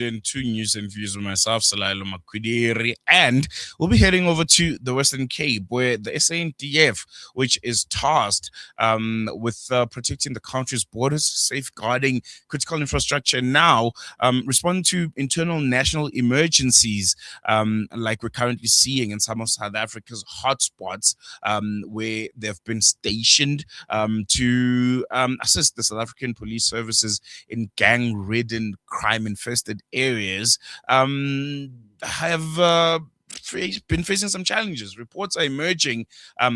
Into news and views with myself, Salailo Makwidiri, and we'll be heading over to the Western Cape, where the SANDF, which is tasked with protecting the country's borders, safeguarding critical infrastructure, now responding to internal national emergencies, like we're currently seeing in some of South Africa's hotspots, where they've been stationed to assist the South African police services in gang-ridden, crime-infested areas, have been facing some challenges. Reports are emerging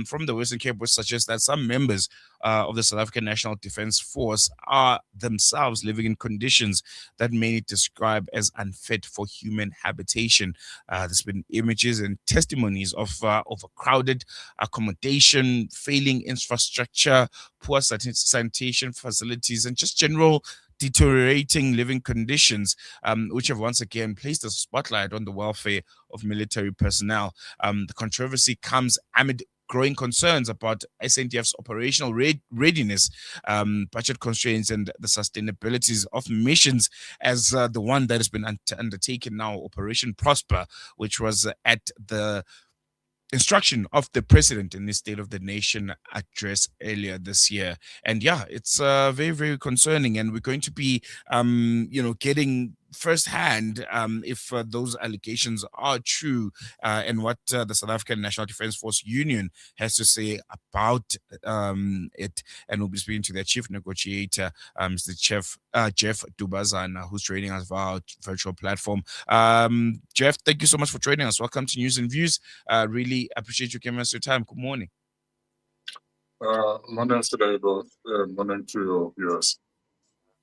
from the Western Cape which suggest that some members of the South African National Defence Force are themselves living in conditions that many describe as unfit for human habitation. There's been images and testimonies of overcrowded accommodation, failing infrastructure, poor sanitation facilities, and just general deteriorating living conditions, which have once again placed a spotlight on the welfare of military personnel. The controversy comes amid growing concerns about SANDF's operational readiness, budget constraints, and the sustainabilities of missions, as the one that has been undertaken now, Operation Prosper, which was at the instruction of the president in the State of the Nation address earlier this year. And yeah, it's very, very concerning. And we're going to be, getting firsthand if those allegations are true, and what the South African National Defence Force Union has to say about it. And we'll be speaking to their chief negotiator, Mr. Jeff Dudazana, who's joining us via our virtual platform. Jeff, thank you so much for joining us. Welcome to News and Views. Really appreciate you giving us your time. Good morning. Morning today, both. Morning to your viewers.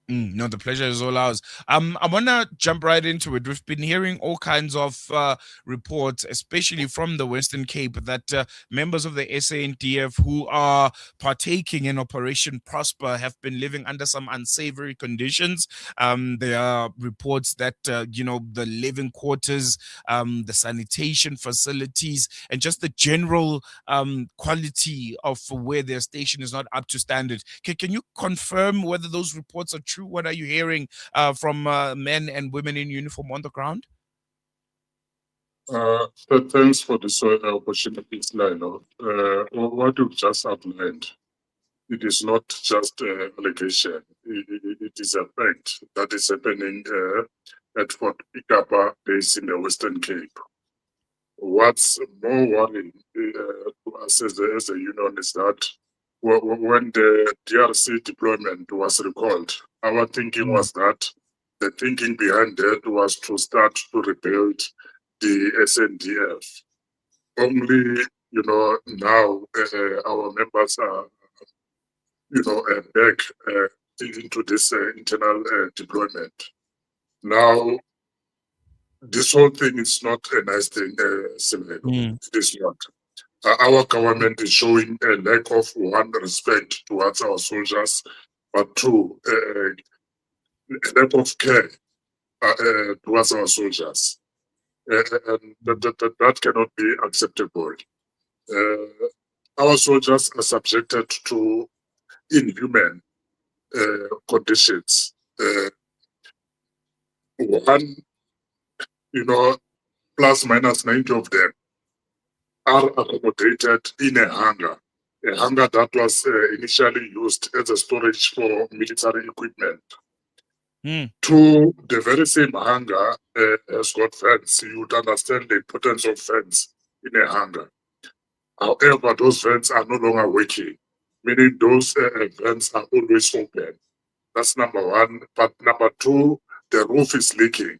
No, the pleasure is all ours. I want to jump right into it. We've been hearing all kinds of reports, especially from the Western Cape, that members of the SANDF who are partaking in Operation Prosper have been living under some unsavory conditions. There are reports that, the living quarters, the sanitation facilities, and just the general quality of where their station is not up to standard. Can you confirm whether those reports are true? What are you hearing from men and women in uniform on the ground? Thanks for this opportunity, Lilo. What you've just outlined, it is not just an allegation. It is a fact that is happening at Fort Ikapa base in the Western Cape. What's more worrying to us as a union is that when the DRC deployment was recalled, our thinking was that the thinking behind that was to start to rebuild the SANDF. Only, now our members are, back into this internal deployment. Now, this whole thing is not a nice thing, It is not. Our government is showing a lack of, one, respect towards our soldiers, but two, a lack of care towards our soldiers. And that cannot be acceptable. Our soldiers are subjected to inhuman conditions. One, plus minus 90 of them are accommodated in a hangar that was initially used as a storage for military equipment. To the very same hangar has got fence. You would understand the importance of fence in a hangar. However, those vents are no longer working, meaning those vents are always open. That's number one. But number two, the roof is leaking.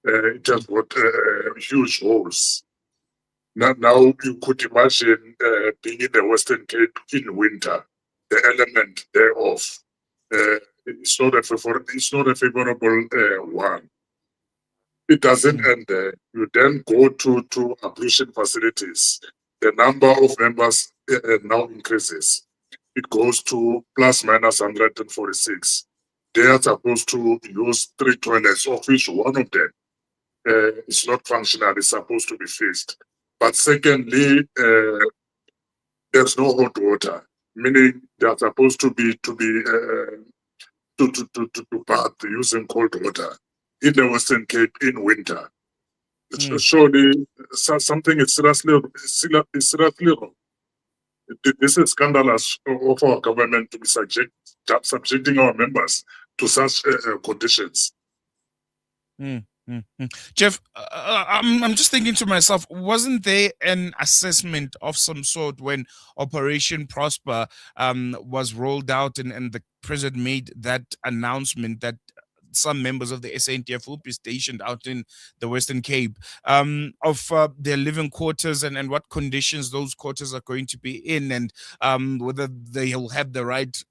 It has got huge holes. Now you could imagine being in the Western Cape in winter, the element thereof. It's not a favorable one. It doesn't end there. You then go to ablution facilities. The number of members now increases. It goes to plus minus 146. They are supposed to use 3 toilets, of which one of them is not functional. It's supposed to be fixed. But secondly, there's no hot water, meaning they are supposed to bath using cold water. in the Western Cape in winter. Surely something is seriously wrong. This is scandalous of our government to be subjecting our members to such conditions. Jeff, I'm just thinking to myself, wasn't there an assessment of some sort when Operation Prosper was rolled out and the president made that announcement that some members of the SANDF will be stationed out in the Western Cape, of their living quarters and what conditions those quarters are going to be in, and whether they'll have the right,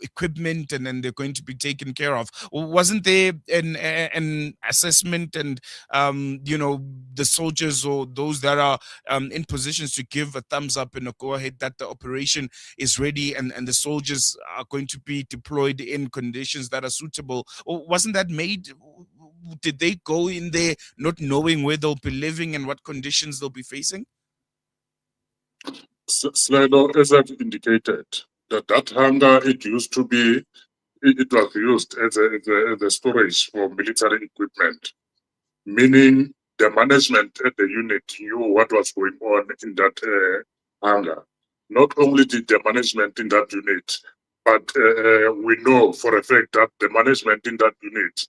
equipment and then they're going to be taken care of? Wasn't there an assessment and the soldiers or those that are in positions to give a thumbs up and a go ahead that the operation is ready and the soldiers are going to be deployed in conditions that are suitable? Or wasn't that made? Did they go in there not knowing where they'll be living and what conditions they'll be facing? Slilo, as I've indicated, that hangar, it used to be, it was used as a storage for military equipment, meaning the management at the unit knew what was going on in that hangar. Not only did the management in that unit, but we know for a fact that the management in that unit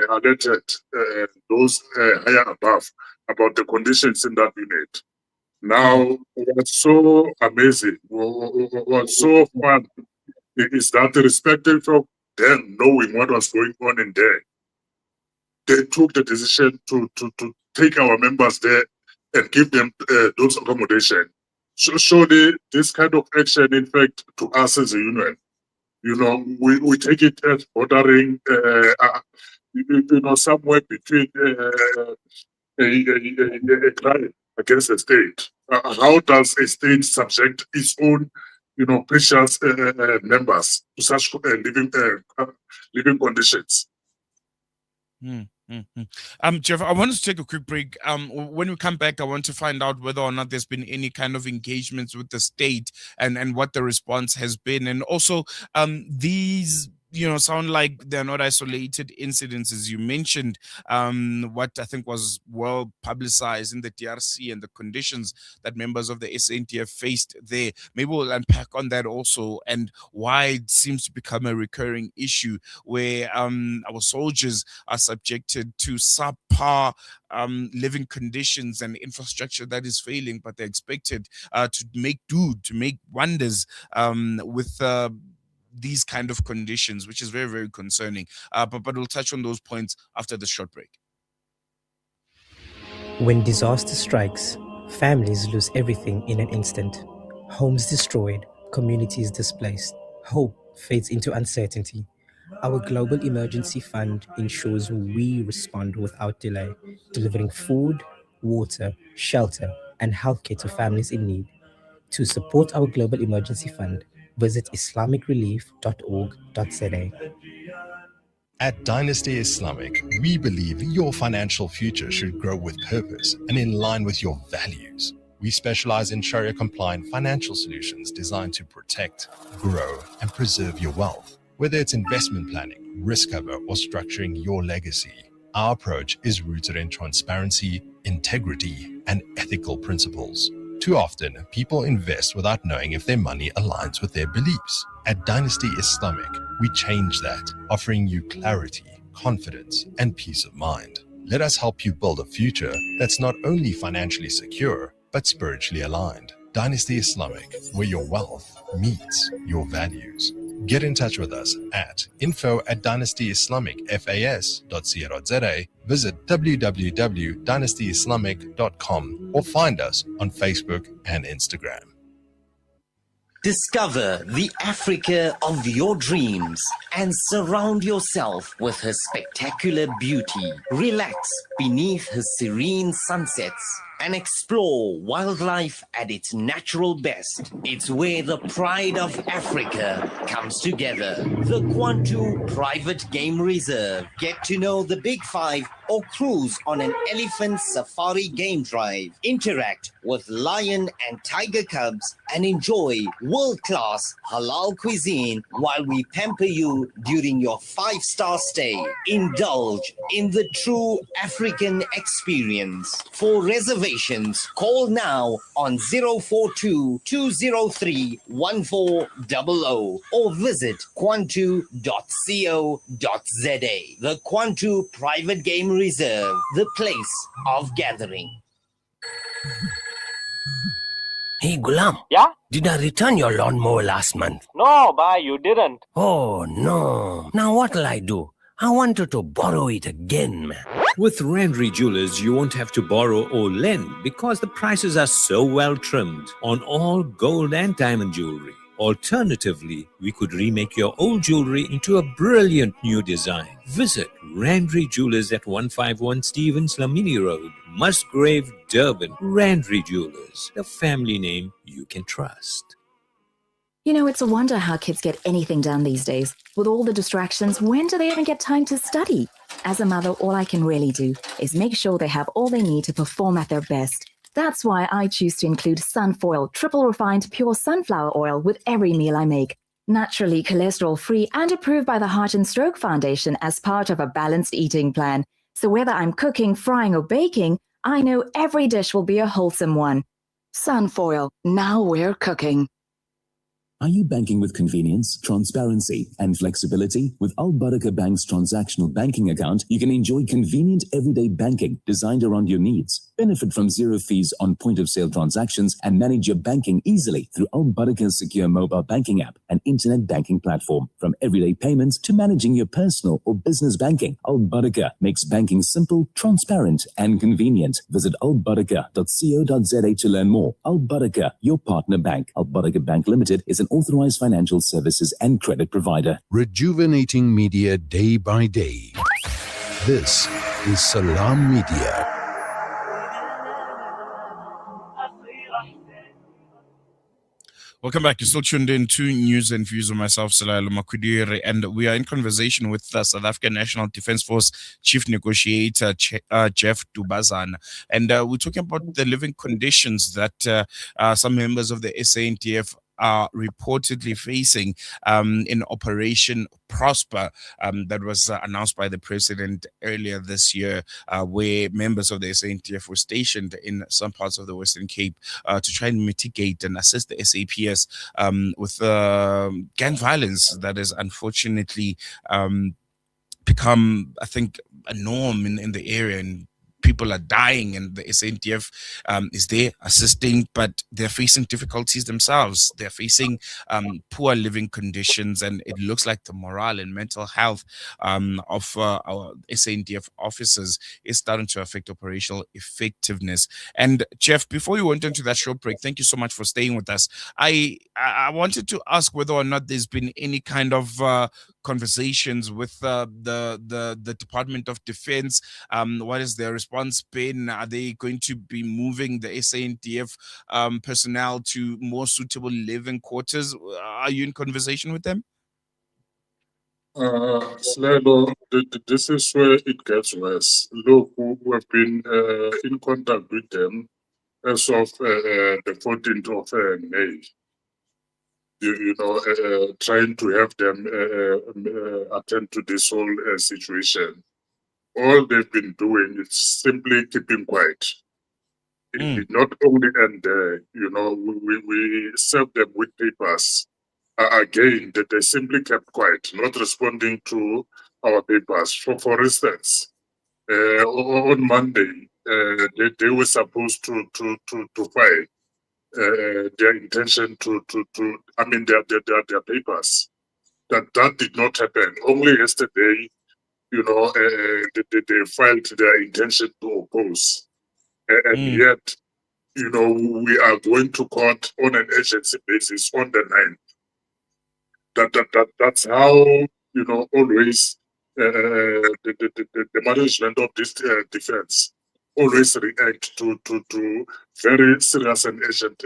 alerted those higher above about the conditions in that unit. Now, what's so amazing, what's so fun, is that irrespective of them knowing what was going on in there, they took the decision to take our members there and give them those accommodation. So surely this kind of action, in fact, to us as a union, we take it as bordering, somewhere between a crime against the state. How does a state subject its own, precious members to such living conditions? Jeff, I want to take a quick break. When we come back, I want to find out whether or not there's been any kind of engagements with the state and what the response has been. And also, these sound like they're not isolated incidents, as you mentioned, what I think was well publicized in the DRC and the conditions that members of the SANDF faced there. Maybe we'll unpack on that also and why it seems to become a recurring issue where our soldiers are subjected to subpar living conditions and infrastructure that is failing, but they're expected to make wonders with these kind of conditions, which is very, very concerning. But we'll touch on those points after the short break. When disaster strikes, families lose everything in an instant. Homes destroyed, communities displaced. Hope fades into uncertainty. Our Global Emergency Fund ensures we respond without delay, delivering food, water, shelter, and healthcare to families in need. To support our Global Emergency Fund, visit islamicrelief.org.za. At Dynasty Islamic, we believe your financial future should grow with purpose and in line with your values. We specialize in Sharia-compliant financial solutions designed to protect, grow, and preserve your wealth. Whether it's investment planning, risk cover, or structuring your legacy, our approach is rooted in transparency, integrity, and ethical principles. Too often, people invest without knowing if their money aligns with their beliefs. At Dynasty Islamic, we change that, offering you clarity, confidence, and peace of mind. Let us help you build a future that's not only financially secure, but spiritually aligned. Dynasty Islamic, where your wealth meets your values. Get in touch with us at info@dynastyislamicfas.co.za, visit www.dynastyislamic.com, or find us on Facebook and Instagram. Discover the Africa of your dreams and surround yourself with her spectacular beauty. Relax beneath her serene sunsets and explore wildlife at its natural best. It's where the pride of Africa comes together. The Kwantu Private Game Reserve. Get to know the Big Five or cruise on an elephant safari game drive. Interact with lion and tiger cubs and enjoy world-class halal cuisine while we pamper you during your 5-star stay. Indulge in the true African experience. For reservations, call now on 042 203 1400 or visit kwantu.co.za. The Kwantu Private Game Reserve, the place of gathering. Hey, Gulam. Yeah? Did I return your lawnmower last month? No, bye, you didn't. Oh, no. Now what'll I do? I wanted to borrow it again, man. With Randry Jewelers, you won't have to borrow or lend because the prices are so well trimmed on all gold and diamond jewelry. Alternatively, we could remake your old jewelry into a brilliant new design. Visit Randry Jewelers at 151 Stevens Lamini Road, Musgrave, Durban. Randry Jewelers, the family name you can trust. You know, it's a wonder how kids get anything done these days. With all the distractions, when do they even get time to study? As a mother, all I can really do is make sure they have all they need to perform at their best. That's why I choose to include Sunfoil triple refined pure sunflower oil with every meal I make. Naturally cholesterol-free and approved by the Heart and Stroke Foundation as part of a balanced eating plan. So whether I'm cooking, frying or baking, I know every dish will be a wholesome one. Sunfoil, now we're cooking. Are you banking with convenience, transparency, and flexibility? With Al Baraka Bank's transactional banking account, you can enjoy convenient everyday banking designed around your needs. Benefit from zero fees on point-of-sale transactions and manage your banking easily through Al Baraka's secure mobile banking app and internet banking platform. From everyday payments to managing your personal or business banking, Al Baraka makes banking simple, transparent, and convenient. Visit albaraka.co.za to learn more. Al Baraka, your partner bank. Al Baraka Bank Limited is an authorized financial services and credit provider. Rejuvenating media day by day. This is Salam Media. Welcome back. You're still tuned in to News and Views with myself, Salailo Makwidiri, and we are in conversation with the South African National Defence Force Chief Negotiator, Jeff Dudazana. And we're talking about the living conditions that some members of the SANDF are reportedly facing in Operation Prosper that was announced by the president earlier this year, where members of the SANDF were stationed in some parts of the Western Cape to try and mitigate and assist the SAPS with gang violence that has unfortunately become, I think, a norm in the area, and people are dying, and the SANDF is there assisting, but they're facing difficulties themselves. They're facing poor living conditions, and it looks like the morale and mental health of our SANDF officers is starting to affect operational effectiveness. And Jeff, before you went into that short break, thank you so much for staying with us. I wanted to ask whether or not there's been any kind of conversations with the Department of Defense. What is their response been? Are they going to be moving the SANDF personnel to more suitable living quarters? Are you in conversation with them? Slelo, this is where it gets worse. Look, we have been in contact with them as of the 14th of May. You know, trying to have them attend to this whole situation. All they've been doing is simply keeping quiet. It did not only end there. You know, we served them with papers. Again, that they simply kept quiet, not responding to our papers. For instance, on Monday, they were supposed to file their intention to I mean their papers. That did not happen. Only yesterday, you know, they filed their intention to oppose, and yet, you know, we are going to court on an agency basis on the 9th. That's how, you know, always the management of this defense always react to very serious and urgent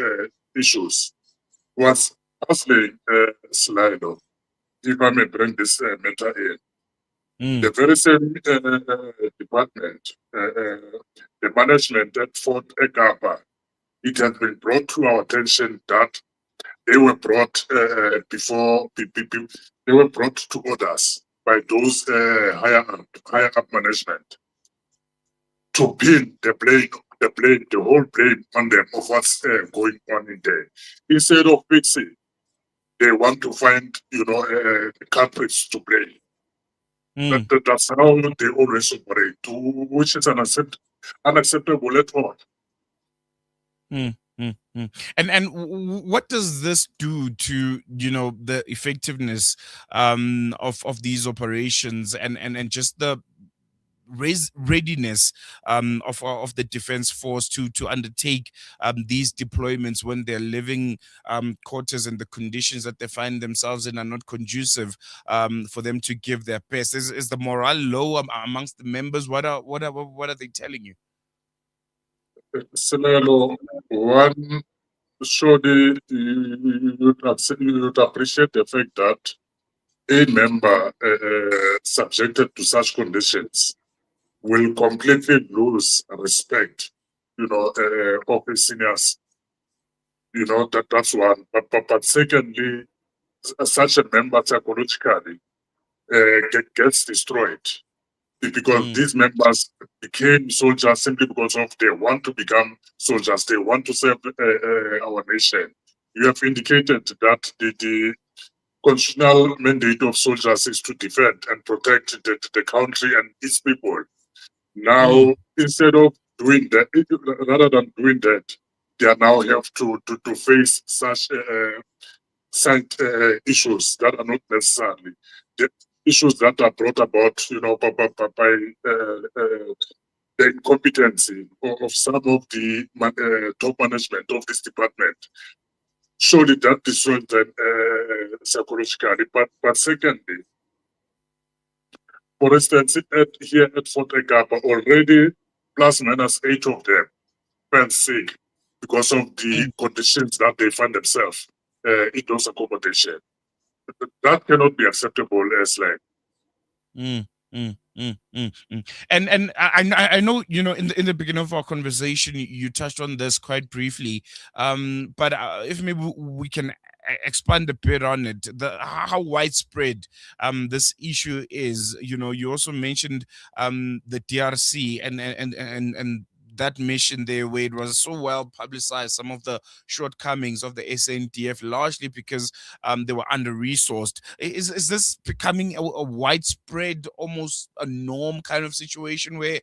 issues. Was firstly, Slido, if I may bring this matter in, the very same department, the management at Fort Ekapa, it has been brought to our attention that they were brought before they were brought to orders by those higher up management to pin the whole blame on them of what's going on in there. Instead of fixing, they want to find the culprits to blame. That's how they always operate, which is unacceptable at all. And what does this do to the effectiveness of these operations and just the readiness of the defense force to undertake these deployments when they're living quarters and the conditions that they find themselves in are not conducive for them to give their best? Is the morale low amongst the members? What are they telling you? Similar, one, surely you'd appreciate the fact that a member subjected to such conditions will completely lose respect, of his seniors. That's one. But secondly, such a member psychologically gets destroyed because these members became soldiers simply because of they want to become soldiers. They want to serve our nation. You have indicated that the constitutional mandate of soldiers is to defend and protect the country and its people. Now, instead of doing that, rather than doing that, they now have to face such side issues that are not necessarily the issues that are brought about, by the incompetency of some of the top management of this department. Surely that destroys them psychologically. But secondly, for instance, here at Fort Ekapa, already plus minus 8 of them fell sick because of the conditions that they find themselves in those accommodations. That cannot be acceptable as like. And I know in the beginning of our conversation you touched on this quite briefly, but if maybe we can expand a bit on it, how widespread this issue is. You also mentioned the DRC and that mission there, where it was so well publicized, some of the shortcomings of the SANDF, largely because they were under-resourced. Is this becoming a widespread, almost a norm kind of situation where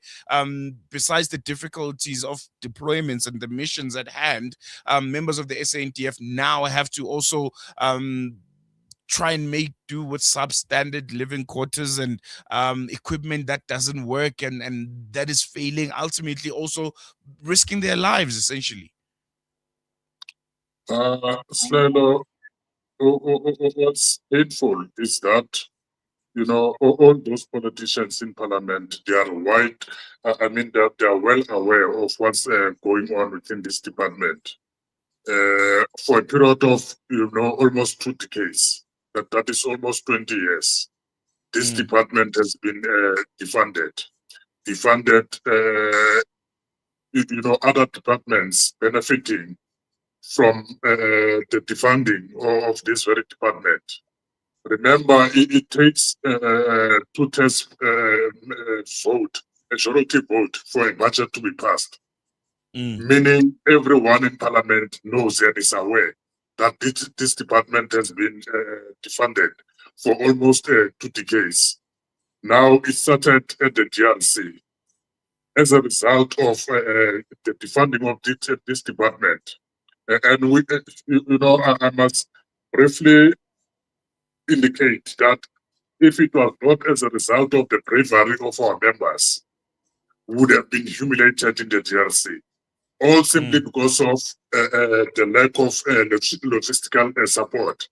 besides the difficulties of deployments and the missions at hand, members of the SANDF now have to also try and make do with substandard living quarters and equipment that doesn't work and that is failing, ultimately also risking their lives, essentially? Slelo, what's painful is that, all those politicians in parliament, they are they are well aware of what's going on within this department. For a period of, almost 2 decades. That is almost 20 years. This department has been defunded. Other departments benefiting from the defunding of this very department. Remember, it takes 2/3 vote, majority vote, for a budget to be passed. Meaning everyone in parliament knows and is aware that this department has been defunded for almost 2 decades. Now it started at the DRC. As a result of the defunding of this department, and we, I must briefly indicate that if it was not as a result of the bravery of our members, we would have been humiliated in the DRC. All simply because of the lack of logistical support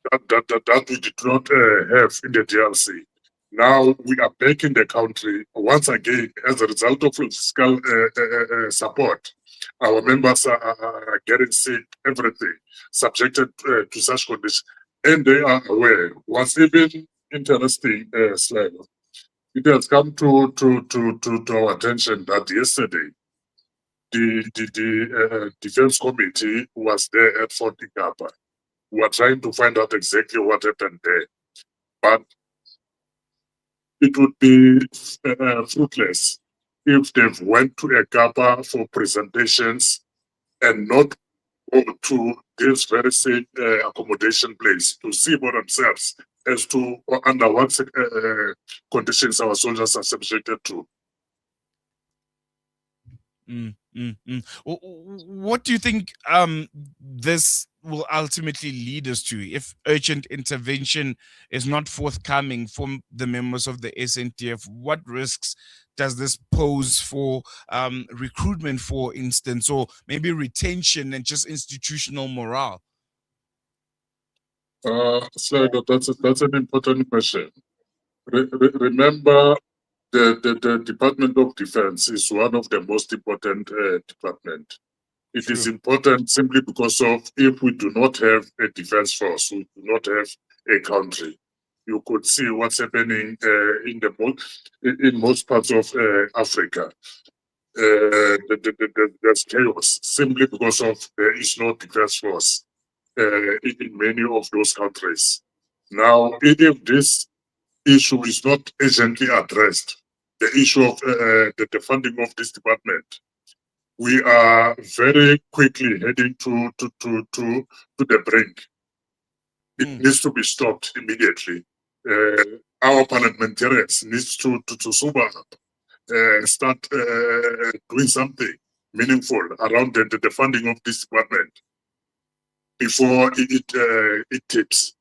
that we did not have in the DRC. Now we are back in the country once again as a result of fiscal support. Our members are getting sick, everything, subjected to such conditions, and they are aware. What's even interesting, Sligo, it has come to our attention that yesterday the defense committee was there at Fort Ikapa. We are trying to find out exactly what happened there, but it would be fruitless if they've went to a Ikapa for presentations and not go to this very same accommodation place to see for themselves as to under what conditions our soldiers are subjected to. What do you think this will ultimately lead us to if urgent intervention is not forthcoming from the members of the SNTF? What risks does this pose for recruitment, for instance, or maybe retention and just institutional morale? Sligo, that's an important question. Remember, the Department of Defense is one of the most important departments. It is important simply because of if we do not have a defense force, we do not have a country. You could see what's happening in most parts of Africa. There's chaos simply because of there is no defense force in many of those countries. Now, if this issue is not urgently addressed, the issue of the funding of this department, we are very quickly heading to the brink. It needs to be stopped immediately. Our parliamentarians needs to sober up, start doing something meaningful around the funding of this department before it tips.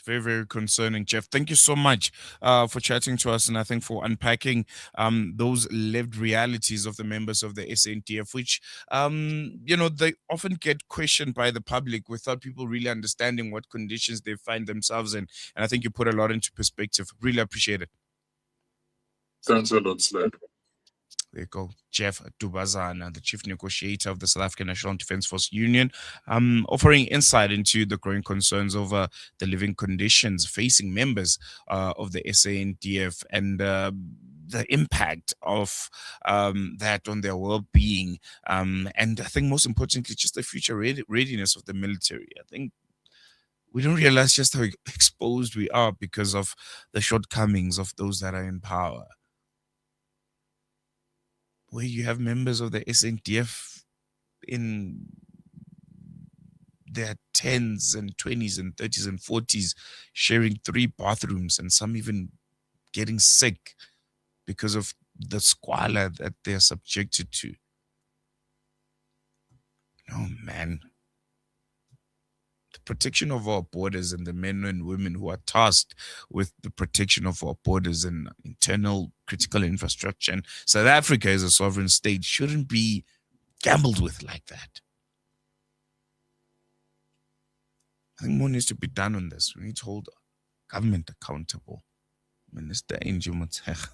Very, very concerning, Jeff. Thank you so much for chatting to us, and I think for unpacking those lived realities of the members of the SNTF, which they often get questioned by the public without people really understanding what conditions they find themselves in. And I think you put a lot into perspective. Really appreciate it. Thanks a lot, Sled. There you go. Jeff Dudazana, the Chief Negotiator of the South African National Defence Force Union, offering insight into the growing concerns over the living conditions facing members of the SANDF and the impact of that on their well-being. And I think most importantly, just the future readiness of the military. I think we don't realize just how exposed we are because of the shortcomings of those that are in power. Where you have members of the SNTF in their 10s and 20s and 30s and 40s sharing 3 bathrooms, and some even getting sick because of the squalor that they're subjected to. Oh, man. The protection of our borders and the men and women who are tasked with the protection of our borders and internal critical infrastructure. And South Africa as a sovereign state shouldn't be gambled with like that. I think more needs to be done on this. We need to hold government accountable. Minister Angel Motshega,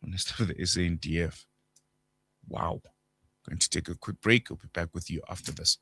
Minister of the SANDF. Wow. Going to take a quick break. We'll be back with you after this.